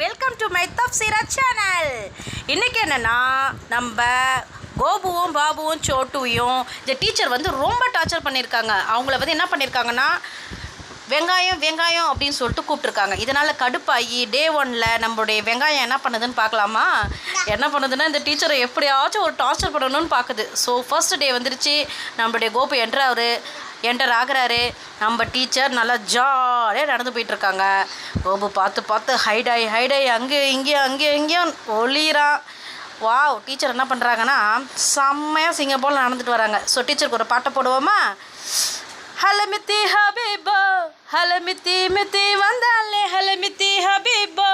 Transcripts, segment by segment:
Welcome to my Tafseera channel. இன்றைக்கி என்னென்னா, நம்ம கோபுவும் பாபுவும் சோட்டுவையும் இந்த டீச்சர் வந்து ரொம்ப டார்ச்சர் பண்ணியிருக்காங்க. அவங்கள வந்து என்ன பண்ணியிருக்காங்கன்னா, வெங்காயம் வெங்காயம் அப்படின்னு சொல்லிட்டு கூப்பிட்ருக்காங்க. இதனால் கடுப்பாகி டே 1ல் நம்மளுடைய வெங்காயம் என்ன பண்ணுதுன்னு பார்க்கலாமா? என்ன பண்ணுதுன்னா, இந்த டீச்சரை எப்படியாச்சும் ஒரு டார்ச்சர் பண்ணணும்னு பார்க்குது. ஸோ ஃபர்ஸ்ட் டே வந்துருச்சு. நம்மளுடைய கோபு என்டர் ஆகிறாரு. நம்ம டீச்சர் நல்லா ஜாலியாக நடந்து போயிட்டுருக்காங்க. கோபு பார்த்து ஹைடாய் அங்கேயும் ஒளிரான். வாவ், டீச்சர் என்ன பண்ணுறாங்கன்னா, செம்மையாக சிங்கப்பூரில் நடந்துட்டு வராங்க. ஸோ டீச்சருக்கு ஒரு பாட்டை போடுவோமா? ஹலமித்தி ஹபீபோ ஹலமித்தி வந்தாலே ஹலமித்தி ஹபீபோ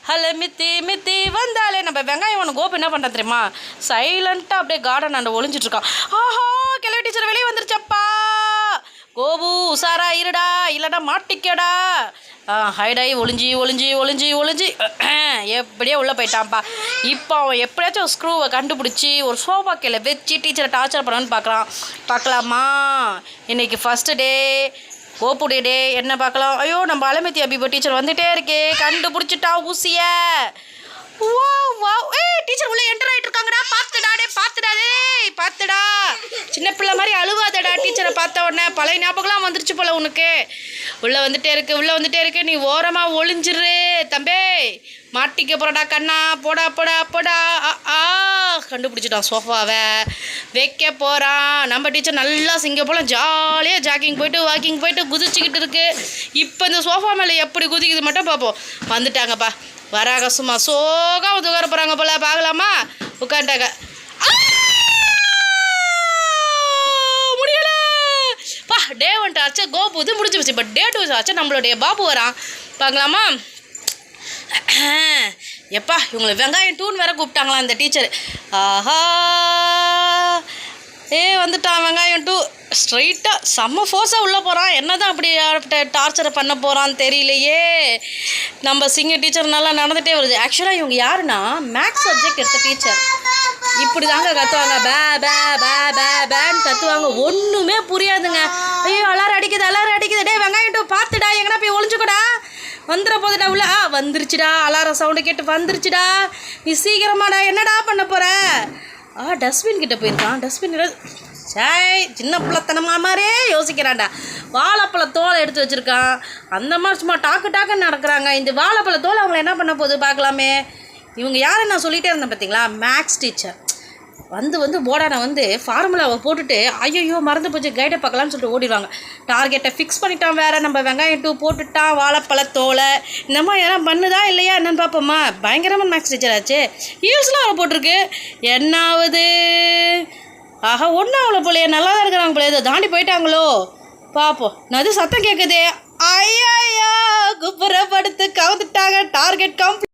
ஹலமித்தி வந்தாலே. நம்ம வெங்காயம் ஒன்று கோபு என்ன பண்ணுறது தெரியுமா? சைலண்ட்டாக அப்படியே கார்டன் அண்ட் ஒளிஞ்சிட்ருக்கான். ஆஹா, கிளவி டீச்சர் வெளியே வந்துருச்சப்பா. கோபு உசாரா இருடா, இல்லைடா மாட்டிக்கடா. ஹைடாகி ஒளிஞ்சி எப்படியே உள்ளே போயிட்டான்ப்பா. இப்போ அவன் எப்படியாச்சும் ஸ்க்ரூவை கண்டுபிடிச்சி ஒரு சோஃபா கீழே வச்சு டீச்சரை டார்ச்சர் பண்ணணும்னு பார்க்கலாமா? இன்றைக்கி ஃபஸ்ட்டு டே கோபுடைய டே. என்ன பார்க்கலாம்? ஐயோ, நம்ம அலமித்தி அபிபோ டீச்சர் வந்துகிட்டே இருக்கே. கண்டுபிடிச்சிட்டா ஊசிய. வா டீச்சர் உள்ளே என்டர் ஆகிட்டு இருக்காங்கடா. பார்த்துடா சின்ன பிள்ளை மாதிரி அழுவாதடா. டீச்சரை பார்த்த உடனே பழைய ஞாபகம்லாம் வந்துருச்சு போல உனக்கு. உள்ளே வந்துட்டே இருக்கு. நீ ஓரமாக ஒளிஞ்சிரு தம்பே. மாட்டிக்க போறடா கண்ணா. போடா. கண்டுபிடிச்சிட்டான். சோஃபாவை வைக்க போகிறான். நம்ம டீச்சர் நல்லா சிங்கப்பூரில் ஜாலியாக வாக்கிங் போயிட்டு குதிச்சுக்கிட்டு இருக்கு. இப்போ இந்த சோஃபா மேலே எப்படி குதிக்குது மட்டும் பார்ப்போம். வந்துட்டாங்கப்பா. வராங்க, சும்மா சோகா உட்கார போகிறாங்க போல. பார்க்கலாமா? உட்காந்துட்டாங்க. முடியலப்பா. டே 1 ஆச்சு கோபு இது முடிஞ்சு போச்சு. பட் டே 2 ஆச்சு நம்மளுடைய பாபு வரான். பார்க்கலாமா? எப்பா, இவங்களை வெங்காயம் 2ன்னு வேற கூப்பிட்டாங்களாம் இந்த டீச்சர். ஆஹா, வந்துட்டான் வெங்காயம் 2. ஸ்ட்ரைட்டாக செம்ம ஃபோர்ஸாக உள்ளே போகிறான். என்ன தான் அப்படி டார்ச்சரை பண்ண போகிறான்னு தெரியலையே. நம்ம சிங்க டீச்சர் நல்லா நடந்துகிட்டே வருது. ஆக்சுவலாக இவங்க யாருன்னா, மேக்ஸ் சப்ஜெக்ட் எடுத்த டீச்சர். இப்படி தாங்க கத்துவாங்க. பேன்னு கத்துவாங்க. ஒன்றுமே புரியாதுங்க. ஐயோ, அலாரம் அடிக்குது. டே வெங்காயம் 2 பார்த்துடா, எங்கன்னா போய் ஒளிஞ்சுக்கடா. வந்துட போதுடா உள்ள. வந்துருச்சுடா. அலாரம் சவுண்டு கேட்டு வந்துருச்சுடா. நீ சீக்கிரமாடா. என்னடா பண்ண போகிற? டஸ்ட்பின் கிட்ட போயிருக்கான். டஸ்ட்பின் சின்ன பிள்ளைத்தனமா மாதிரியே யோசிக்கிறான்டா. வாழைப்பழ தோலை எடுத்து வச்சுருக்கான். அந்த மாதிரி சும்மா டாக்குன்னு நடக்கிறாங்க. இந்த வாழைப்பழ தோலை அவங்கள என்ன பண்ண போகுது பார்க்கலாமே. இவங்க யாருன்னு நான் சொல்லிகிட்டே இருந்தேன் பார்த்தீங்களா? மேக்ஸ் டீச்சர் வந்து போர்டான ஃபார்முலாவை போட்டுட்டு ஐயோ மறந்து போச்சு கைடை பார்க்கலான்னு சொல்லிட்டு ஓடிடுவாங்க. டார்கெட்டை ஃபிக்ஸ் பண்ணிட்டான் வேறு. நம்ம வெங்காயம் 2 போட்டுட்டான். வாழைப்பழத்தோலை இந்த மாதிரி எல்லாம் பண்ணுதா இல்லையா என்னன்னு பார்ப்போமா? பயங்கரமாக மேக்ஸ் டீச்சர் ஆச்சு. ஈல்ஸ்லாம் அவளை போட்டிருக்கு. என்னாவது? ஆஹா, ஒன்றும் அவ்வளோ போலையே. நல்லா தான் இருக்கிறாங்க போல. இதை தாண்டி போயிட்டாங்களோ பார்ப்போம். நான் அது சத்தம் கேட்குதே. ஐயா குப்புறப்படுத்து கவுந்துட்டாங்க. Target complete.